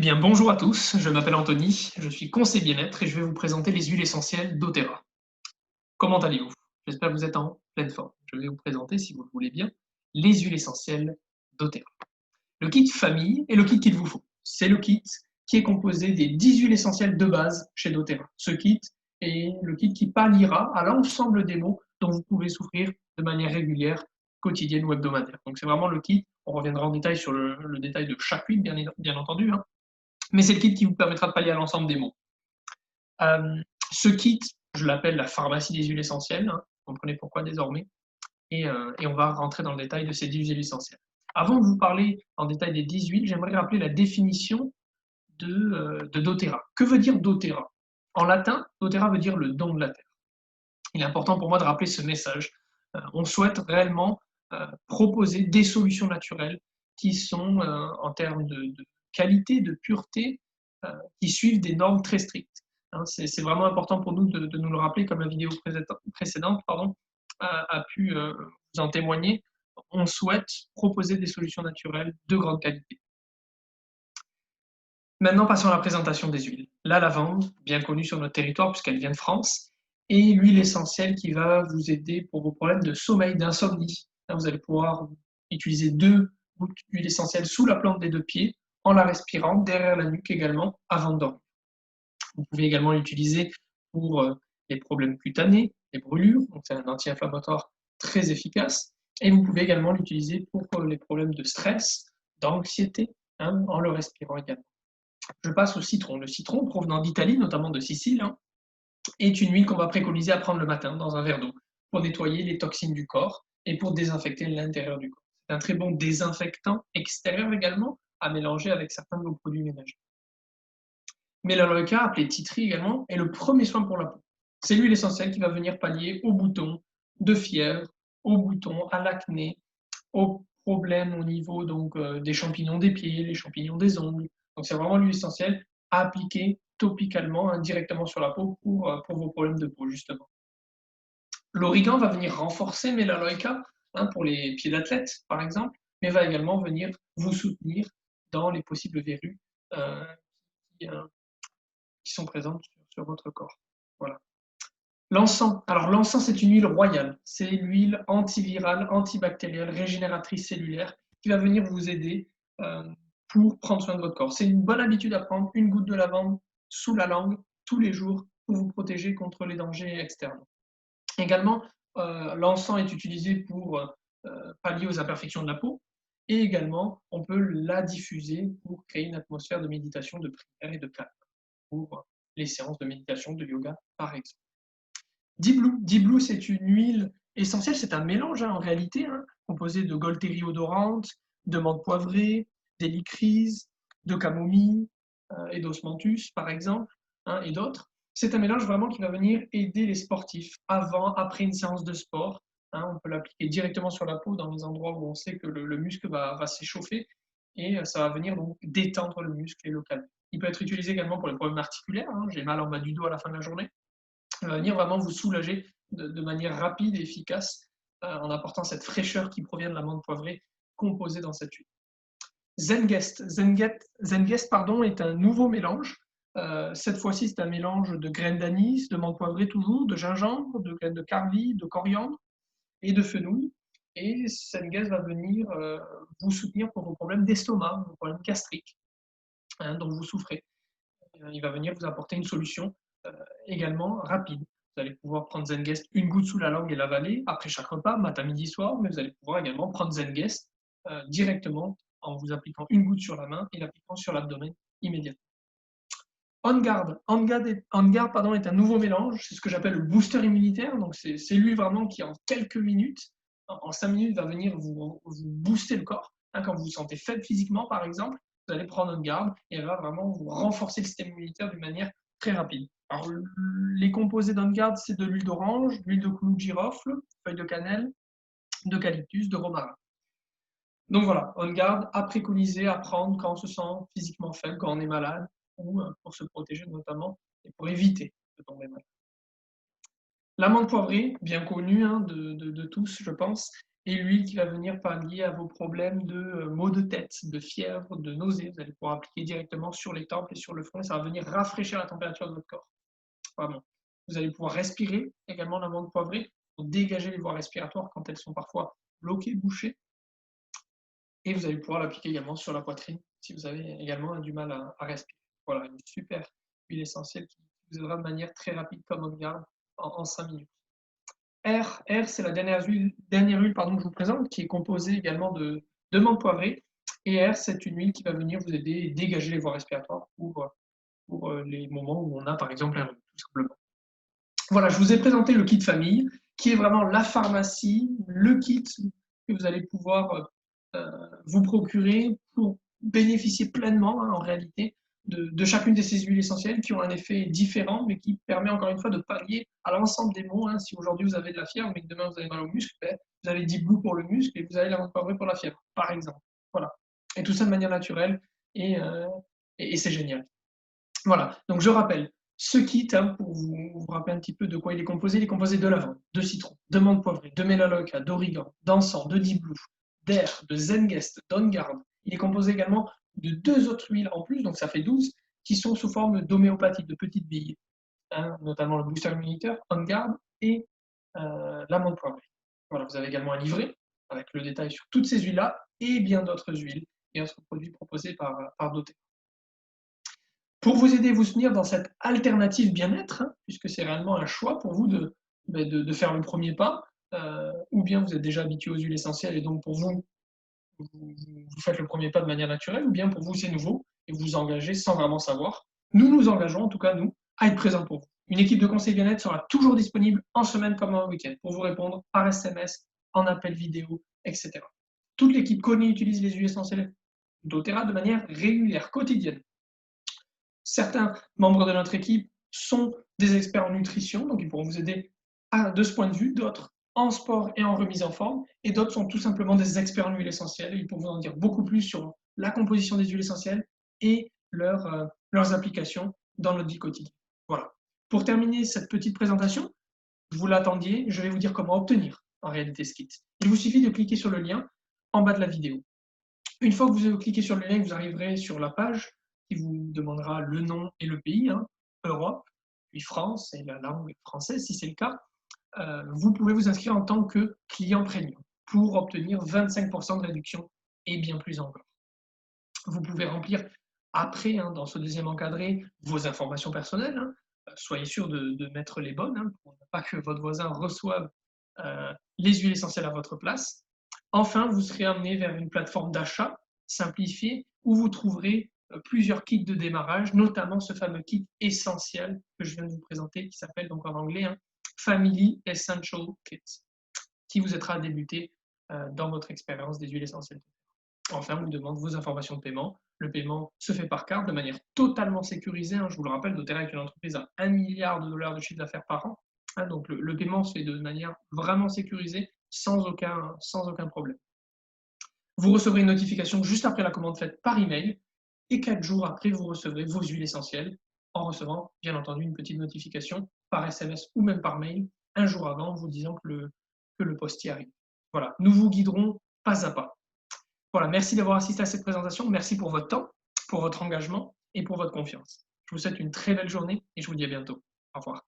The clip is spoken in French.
Eh bien, bonjour à tous, je m'appelle Anthony, je suis conseiller bien-être et je vais vous présenter les huiles essentielles d'Otera. Comment allez-vous? J'espère que vous êtes en pleine forme. Je vais vous présenter, si vous le voulez bien, les huiles essentielles d'Otera. Le kit famille est le kit qu'il vous faut. C'est le kit qui est composé des 10 huiles essentielles de base chez doTERRA. Ce kit est le kit qui palliera à l'ensemble des maux dont vous pouvez souffrir de manière régulière, quotidienne ou hebdomadaire. Donc c'est vraiment le kit, on reviendra en détail sur le détail de chaque huile, bien entendu, hein, mais c'est le kit qui vous permettra de pallier à l'ensemble des maux. Euh, Ce kit, je l'appelle la pharmacie des huiles essentielles, hein, vous comprenez pourquoi désormais, et on va rentrer dans le détail de ces 10 huiles essentielles. Avant de vous parler en détail des 10 huiles, j'aimerais rappeler la définition de doTERRA. Que veut dire doTERRA? En latin, doTERRA veut dire le don de la terre. Il est important pour moi de rappeler ce message. On souhaite réellement proposer des solutions naturelles qui sont, en termes de qualité, de pureté, qui suivent des normes très strictes. Hein, c'est vraiment important pour nous de nous le rappeler, comme la vidéo précédente a pu vous en témoigner. On souhaite proposer des solutions naturelles de grande qualité. Maintenant, passons à la présentation des huiles. La lavande, bien connue sur notre territoire puisqu'elle vient de France, et l'huile essentielle qui va vous aider pour vos problèmes de sommeil, d'insomnie. Vous allez pouvoir utiliser 2 gouttes d'huile essentielle sous la plante des 2 pieds, en la respirant derrière la nuque également, avant de dormir. Vous pouvez également l'utiliser pour les problèmes cutanés, les brûlures, donc c'est un anti-inflammatoire très efficace, et vous pouvez également l'utiliser pour les problèmes de stress, d'anxiété, hein, en le respirant également. Je passe au citron. Le citron, provenant d'Italie, notamment de Sicile, hein, est une huile qu'on va préconiser à prendre le matin dans un verre d'eau pour nettoyer les toxines du corps et pour désinfecter l'intérieur du corps. C'est un très bon désinfectant extérieur également à mélanger avec certains de vos produits ménagers. Melaleuca, appelé titri également, est le premier soin pour la peau. C'est l'huile essentielle qui va venir pallier aux boutons de fièvre, aux boutons, à l'acné, aux problèmes au niveau donc, des champignons des pieds, les champignons des ongles. Donc c'est vraiment l'huile essentielle à appliquer topicalement, hein, directement sur la peau pour vos problèmes de peau, justement. L'origan va venir renforcer Melaleuca, hein, pour les pieds d'athlète, par exemple, mais va également venir vous soutenir dans les possibles verrues euh, qui, euh, qui sont présentes sur votre corps. Voilà. L'encens. Alors l'encens, c'est une huile royale. C'est l'huile antivirale, antibactérielle, régénératrice cellulaire qui va venir vous aider euh, pour prendre soin de votre corps. C'est une bonne habitude à prendre une goutte de lavande sous la langue tous les jours pour vous protéger contre les dangers externes. Également, l'encens est utilisé pour pallier aux imperfections de la peau et également, on peut la diffuser pour créer une atmosphère de méditation, de prière et de calme pour les séances de méditation, de yoga, par exemple. Deep Blue, c'est une huile essentielle, c'est un mélange, hein, en réalité, hein, composé de Golterie odorante, de menthe poivrée, d'hélicryse, de camomille et d'osmanthus, par exemple, hein, et d'autres. C'est un mélange vraiment qui va venir aider les sportifs avant, après une séance de sport. Hein, on peut l'appliquer directement sur la peau dans les endroits où on sait que le muscle va s'échauffer et ça va venir donc détendre le muscle et le calmer. Il peut être utilisé également pour les problèmes articulaires. Hein, j'ai mal en bas du dos à la fin de la journée. Va venir vraiment vous soulager de manière rapide et efficace en apportant cette fraîcheur qui provient de la menthe poivrée composée dans cette huile. Zengest pardon, est un nouveau mélange. Cette fois-ci, c'est un mélange de graines d'anis, de menthe poivrée toujours, de gingembre, de graines de carly, de coriandre et de fenouil. Et Zengest va venir vous soutenir pour vos problèmes d'estomac, vos problèmes gastriques, hein, dont vous souffrez. Il va venir vous apporter une solution également rapide. Vous allez pouvoir prendre Zengest une goutte sous la langue et l'avaler après chaque repas, matin, midi, soir, mais vous allez pouvoir également prendre Zengest directement en vous appliquant une goutte sur la main et l'appliquant sur l'abdomen immédiatement. On Guard. Pardon, est un nouveau mélange, c'est ce que j'appelle le booster immunitaire. Donc c'est lui vraiment qui en quelques minutes, en 5 minutes, va venir vous booster le corps. Hein, quand vous vous sentez faible physiquement, par exemple, vous allez prendre On Guard et elle va vraiment vous renforcer le système immunitaire d'une manière très rapide. Alors, les composés d'On Guard, c'est de l'huile d'orange, l'huile de clou de girofle, feuille de cannelle, d'eucalyptus, de romarin. Donc voilà, On Guard à préconiser, à prendre quand on se sent physiquement faible, quand on est malade, ou pour se protéger notamment et pour éviter de tomber malade. L'amande poivrée, bien connue, hein, de tous, je pense, et l'huile qui va venir pallier à vos problèmes de maux de tête, de fièvre, de nausées. Vous allez pouvoir appliquer directement sur les tempes et sur le front et ça va venir rafraîchir la température de votre corps. Vraiment. Vous allez pouvoir respirer également l'amande poivrée pour dégager les voies respiratoires quand elles sont parfois bloquées, bouchées. Et vous allez pouvoir l'appliquer également sur la poitrine si vous avez également du mal à respirer. Voilà, une super huile essentielle qui vous aidera de manière très rapide comme on garde en 5 minutes. R, c'est la dernière huile pardon, que je vous présente, qui est composée également de menthe poivrée. Et R, c'est une huile qui va venir vous aider à dégager les voies respiratoires pour les moments où on a par exemple un rhume, tout simplement. Voilà, je vous ai présenté le kit famille, qui est vraiment la pharmacie, le kit que vous allez pouvoir vous procurer pour bénéficier pleinement, hein, en réalité, de chacune de ces huiles essentielles qui ont un effet différent, mais qui permet encore une fois de pallier à l'ensemble des maux. Hein. Si aujourd'hui vous avez de la fièvre, mais que demain vous avez mal au muscle, ben, vous avez 10 Blue pour le muscle et vous avez la menthe poivrée pour la fièvre, par exemple. Voilà. Et tout ça de manière naturelle et c'est génial. Voilà, donc je rappelle, ce kit, hein, pour vous rappeler un petit peu de quoi il est composé de lavande, de citron, de menthe poivrée, de mélaleuca, d'origan, d'encens, de deep blue, d'air, de zengest, d'on guard. Il est composé également de 2 autres huiles en plus, donc ça fait 12, qui sont sous forme d'homéopathie, de petites billes, hein, notamment le booster immunitaire, on guard et la menthe poivrée. Voilà, vous avez également un livret avec le détail sur toutes ces huiles-là et bien d'autres huiles et autres produits proposés par doTERRA. Pour vous aider, vous soutenir dans cette alternative bien-être, hein, puisque c'est réellement un choix pour vous de faire le premier pas, ou bien vous êtes déjà habitué aux huiles essentielles et donc pour vous, vous faites le premier pas de manière naturelle, ou bien pour vous c'est nouveau et vous vous engagez sans vraiment savoir. Nous nous engageons, en tout cas nous, à être présents pour vous. Une équipe de conseil bien-être sera toujours disponible en semaine comme en week-end pour vous répondre par SMS, en appel vidéo, etc. Toute l'équipe connaît et utilise les huiles essentielles doTERRA de manière régulière, quotidienne. Certains membres de notre équipe sont des experts en nutrition, donc ils pourront vous aider de ce point de vue, d'autres en sport et en remise en forme, et d'autres sont tout simplement des experts en huile essentielle, et ils pourront vous en dire beaucoup plus sur la composition des huiles essentielles et leurs applications dans notre vie quotidienne. Voilà. Pour terminer cette petite présentation, vous l'attendiez, je vais vous dire comment obtenir en réalité ce kit. Il vous suffit de cliquer sur le lien en bas de la vidéo. Une fois que vous cliquez sur le lien, vous arriverez sur la page qui vous demandera le nom et le pays, hein, Europe, puis France et la langue française si c'est le cas. Vous pouvez vous inscrire en tant que client premium pour obtenir 25% de réduction et bien plus encore. Vous pouvez remplir après, hein, dans ce deuxième encadré, vos informations personnelles. Hein. Soyez sûr de mettre les bonnes, hein, pour ne pas que votre voisin reçoive les huiles essentielles à votre place. Enfin, vous serez amené vers une plateforme d'achat simplifiée où vous trouverez plusieurs kits de démarrage, notamment ce fameux kit essentiel que je viens de vous présenter, qui s'appelle donc en anglais Family Essential Kit, qui vous aidera à débuter dans votre expérience des huiles essentielles. Enfin, on vous demande vos informations de paiement. Le paiement se fait par carte de manière totalement sécurisée. Hein. Je vous le rappelle, doTERRA est une entreprise à 1 milliard de dollars de chiffre d'affaires par an. Hein, donc le paiement se fait de manière vraiment sécurisée, sans aucun problème. Vous recevrez une notification juste après la commande faite par email et 4 jours après, vous recevrez vos huiles essentielles en recevant, bien entendu, une petite notification par SMS ou même par mail un jour avant, vous disant que le postier arrive. Voilà, nous vous guiderons pas à pas. Voilà, merci d'avoir assisté à cette présentation. Merci pour votre temps, pour votre engagement et pour votre confiance. Je vous souhaite une très belle journée et je vous dis à bientôt. Au revoir.